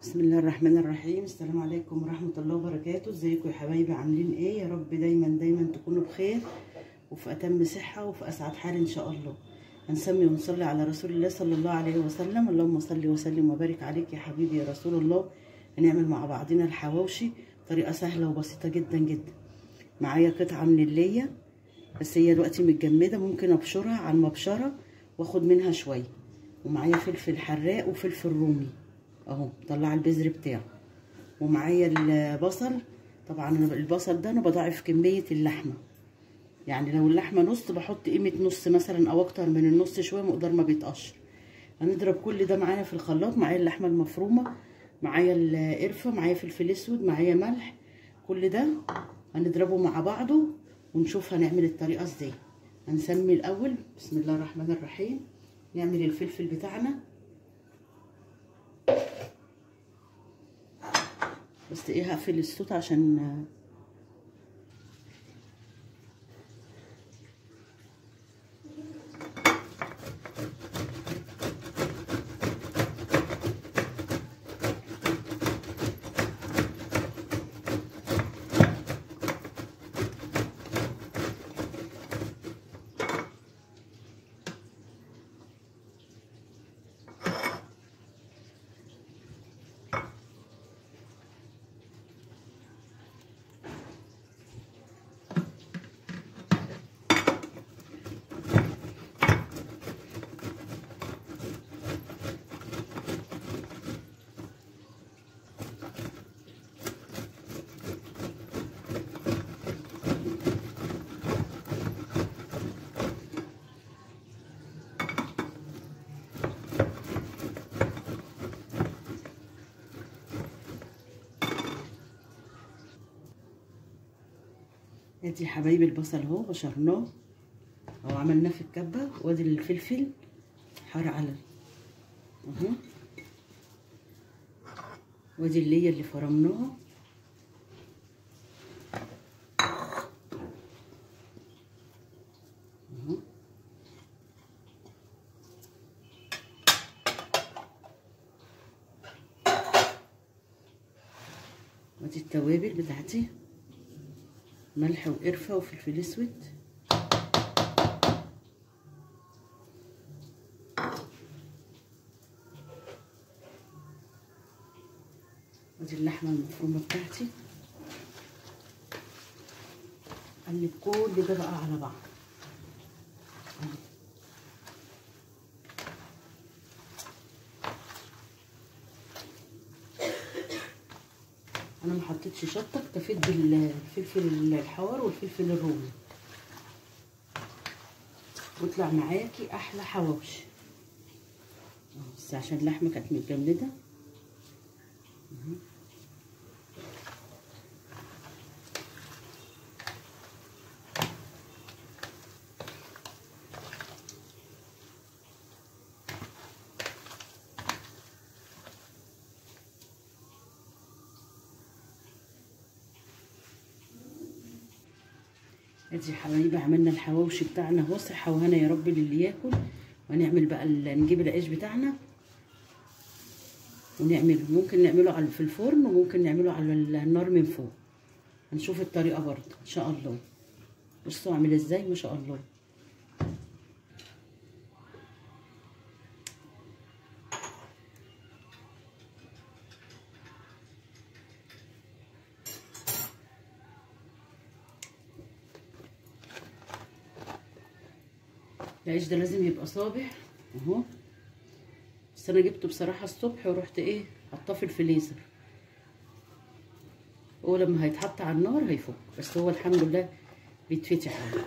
بسم الله الرحمن الرحيم. السلام عليكم ورحمة الله وبركاته. ازيكم يا حبايبي؟ عاملين ايه؟ يا رب دايما تكونوا بخير وفي اتم صحة وفي اسعد حال ان شاء الله. هنسمي ونصلي على رسول الله صلى الله عليه وسلم. اللهم صل وسلم وبارك عليك يا حبيبي يا رسول الله. هنعمل مع بعضنا الحواوشي بطريقة سهلة وبسيطة جدا جدا. معايا قطعة من اللية، بس هي دلوقتي متجمدة، ممكن ابشرها على المبشرة واخد منها شوية. ومعايا فلفل حراق وفلفل رومي اهو مطلعه البذر بتاعه. ومعايا البصل. طبعا انا البصل ده انا بضاعف كميه اللحمه، يعني لو اللحمه نص بحط قيمه نص مثلا او اكتر من النص شويه، مقدار ما بيتقشر. هنضرب كل ده معايا في الخلاط. معايا اللحمه المفرومه، معايا القرفه، معايا فلفل اسود، معايا ملح. كل ده هنضربه مع بعضه ونشوف هنعمل الطريقه ازاي. هنسمي الاول بسم الله الرحمن الرحيم. نعمل الفلفل بتاعنا، بس ايه هقفل الصوت عشان ادي يا حبايبي البصل اهو بشرناه او عملناه في الكبه، وادي الفلفل حار على اهو، وادي الليه اللي فرمناها اهو، وادي التوابل بتاعتي، ملح وقرفه وفلفل اسود، ودي اللحمه المفرومه بتاعتي. قلب كل ده بقى على بعض. انا ما حطيتش شطه، اكتفيت بالفلفل الحار والفلفل الرومي، ويطلع معاكي احلى حواوشي. بس عشان اللحمه كانت متجمده. ادي يا حبايبي عملنا الحواوشي بتاعنا اهو، صحه وهنا يا رب للي ياكل. وهنعمل بقى نجيب العيش بتاعنا ونعمله، ممكن نعمله في الفرن وممكن نعمله على النار من فوق. هنشوف الطريقه برضه ان شاء الله. بصوا اعمل ازاي ما شاء الله. العيش ده لازم يبقى صابح اهو، بس انا جبته بصراحه الصبح ورحت ايه حطاه في الفريزر. هو لما هيتحط على النار هيفك، بس هو الحمد لله بيتفتح اهو.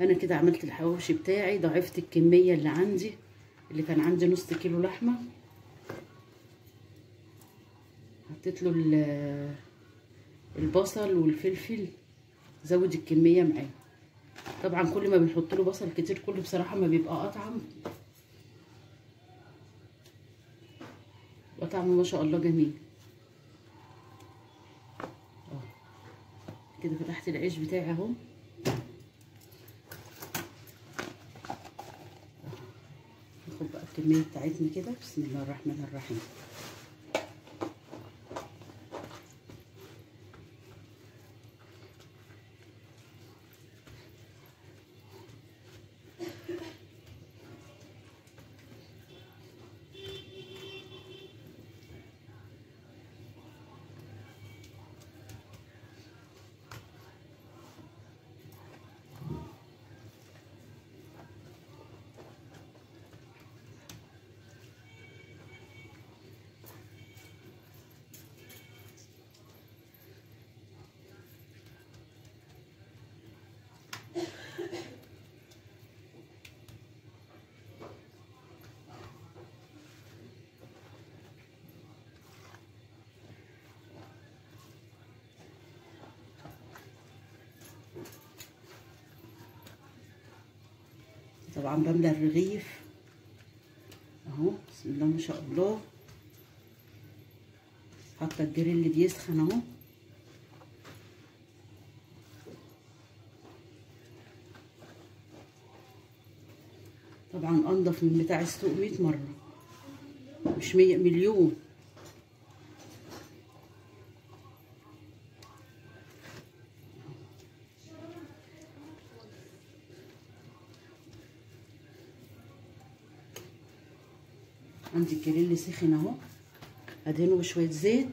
انا كده عملت الحواوشي بتاعي، ضاعفت الكميه اللي عندي، اللي كان عندي نص كيلو لحمه، حطيت له البصل والفلفل، زود الكميه معاه. طبعا كل ما بنحط له بصل كتير كل بصراحه ما بيبقى اطعم، طعمه ما شاء الله جميل. كده فتحت العيش بتاعي اهو، الكميه بتاعتنا كده. بسم الله الرحمن الرحيم. طبعا بملى الرغيف اهو. بسم الله ما شاء الله. حاطه الجريل بيسخن اهو. طبعا انضف من بتاع السوق 100 مره، مش 100 مليون. عندي الجريل سخن اهو، ادهنه بشويه زيت.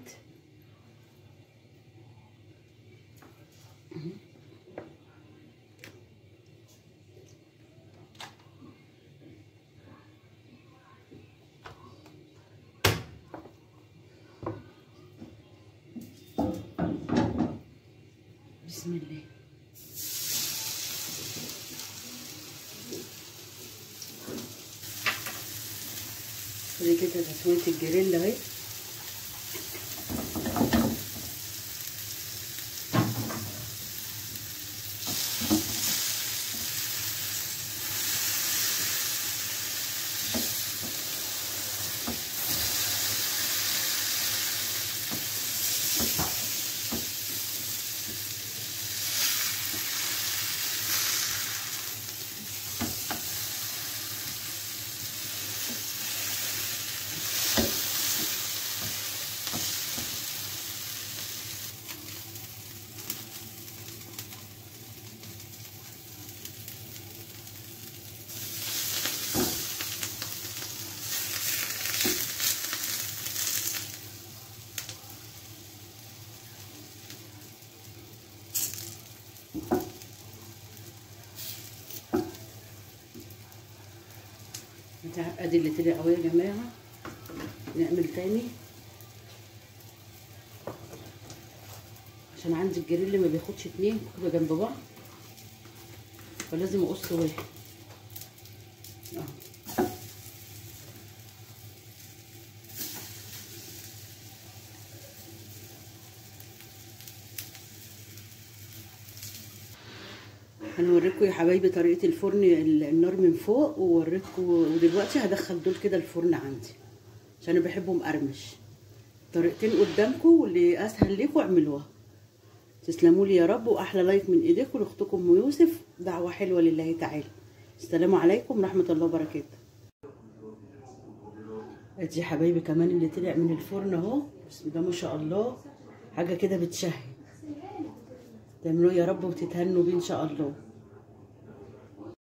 بسم الله. دي كده تسويه الجريل اهي. ادي اللي طلع قوي يا جماعه. نعمل تاني عشان عندي الجريل ما بياخدش اتنين كده جنب بعض، فلازم اقص واحد اهو. هنوريكم يا حبايبي طريقه الفرن، النار من فوق، ووريكم. ودلوقتي هدخل دول كده الفرن عندي عشان انا بحبه مقرمش. طريقتين قدامكم، واللي اسهل لكم اعملوها. تسلموا لي يا رب، واحلى لايك من ايديكم لاختكم ام يوسف. دعوه حلوه لله تعالى. السلام عليكم ورحمه الله وبركاته. ادي يا حبايبي كمان اللي طلع من الفرن اهو. بسم الله ما شاء الله، حاجه كده بتشهي. تعملوه يا رب وتتهنوا بيه ان شاء الله.